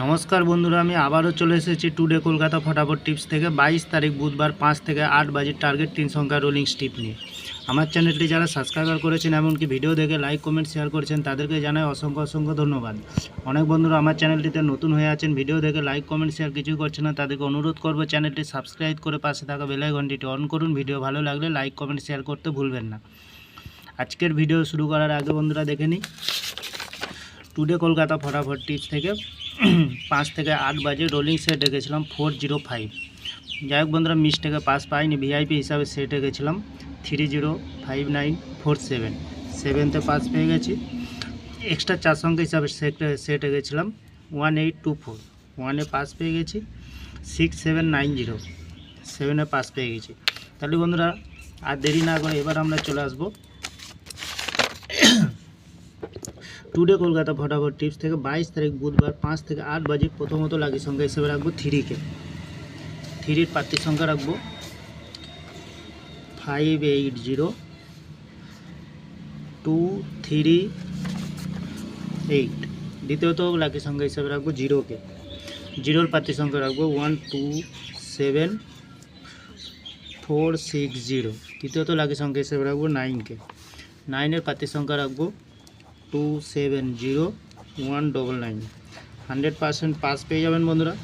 নমস্কার বন্ধুরা, আমি আবারও চলে এসেছি টুডে কলকাতা ফটাফট টিপস থেকে 22 তারিখ বুধবার 5 থেকে 8 বাজে টার্গেট 3 সংখ্যা রোলিং স্টিপ নিয়ে। আমার চ্যানেলটি যারা সাবস্ক্রাইবার করেছেন এমনকি ভিডিও দেখে লাইক কমেন্ট শেয়ার করেছেন তাদেরকে জানাই অসংখ্য ধন্যবাদ। অনেক বন্ধুরা আমার চ্যানেলটিতে নতুন হয়ে আছেন, ভিডিও দেখে লাইক কমেন্ট শেয়ার কিছুই করছেন না, তাদেরকে অনুরোধ করব চ্যানেলটি সাবস্ক্রাইব করে পাশে থাকা বেল আইকনটি অন করুন। ভিডিও ভালো লাগলে লাইক কমেন্ট শেয়ার করতে ভুলবেন না। আজকের ভিডিও শুরু করার আগে বন্ধুরা দেখে নিই টুডে কলকাতা ফটাফট টিপস থেকে 5 থেকে 8 বাজে রোলিং সেট রেখেছিলাম 405। যাই হোক বন্ধুরা, মিস্টেকে পাস পাইনি, ভিআইপি হিসাবে সেট রেখেছিলাম 305947, 7তে পাস পেয়ে গেছি। এক্সট্রা 4 সংখ্যা হিসাবে সেট রেখেছিলাম 1824, 1এ পাস পেয়ে গেছি। 6790, 7এ পাস পেয়ে গেছি। তাহলে বন্ধুরা আর দেরি না করে এবার আমরা চলে আসবো টুডে কলকাতা ফটাফট টিপস থেকে 22 তারিখ বুধবার 5 থেকে 8 বাজে প্রথমত লাকি সংখ্যা হিসেবে রাখবো 3কে। 3-র প্রার্থী সংখ্যা রাখবো 580238। দ্বিতীয়ত লাকি সংখ্যা হিসেবে রাখবো 0কে। 0-র প্রার্থী সংখ্যা রাখবো 127460। তৃতীয়ত লাকি সংখ্যা হিসেবে রাখবো 9কে। 9-এর প্রার্থী সংখ্যা রাখবো 270199। 100% পাস পেয়ে যাবেন বন্ধুরা।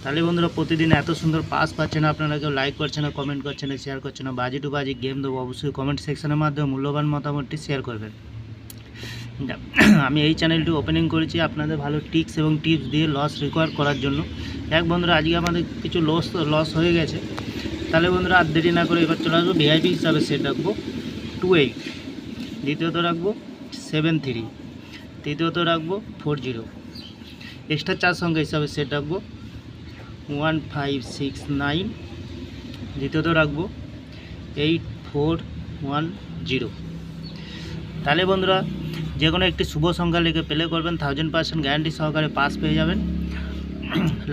তাহলে বন্ধুরা প্রতিদিন এত সুন্দর পাস পাচ্ছেন, আপনারা কেউ লাইক করছেন না, কমেন্ট করছেন না, শেয়ার করছেন না। বাজি টু বাজি গেম দেবো, অবশ্যই কমেন্ট সেকশনের মাধ্যমে মূল্যবান মতামতটি শেয়ার করবেন। আমি এই চ্যানেলটি ওপেনিং করেছি আপনাদের ভালো টিপস এবং টিপস দিয়ে লস রিকভার করার জন্য। এক বন্ধুরা আজকে আমাদের কিছু লস হয়ে গেছে। তাহলে বন্ধুরা আর দেরি না করে এবার চলে আসবো ভিআইপি হিসাবে সেট রাখবো 28। দ্বিতীয়ত রাখবো 73। তৃতীয়ত রাখবো 40। এক্সট্রা 4 সংখ্যা হিসাবে সেট রাখবো 1569। দ্বিতীয়ত রাখবো 8410। তাহলে বন্ধুরা যে কোনো একটি শুভ সংখ্যা লিখে প্লে করবেন, 1000% গ্যারান্টি সহকারে পাস পেয়ে যাবেন।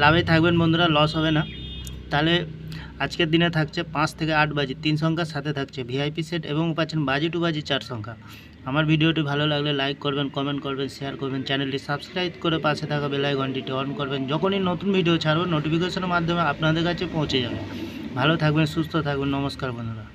লাভে থাকবেন বন্ধুরা, লস হবে না। তাহলে আজকের দিনে থাকছে 5 থেকে 8 বাজে 3 সংখ্যার সাথে থাকছে ভিআইপি সেট এবং পাচ্ছেন বাজি টু বাজি 4 সংখ্যা। আমার ভিডিওটি ভালো লাগলে লাইক করবেন, কমেন্ট করবেন, শেয়ার করবেন, চ্যানেলটি সাবস্ক্রাইব করে পাশে থাকা বেল আইকনটি অন করবেন। যখনই নতুন ভিডিও ছাড়ব নোটিফিকেশনের মাধ্যমে আপনাদের কাছে পৌঁছে যাবে। ভালো থাকবেন, সুস্থ থাকবেন। নমস্কার বন্ধুরা।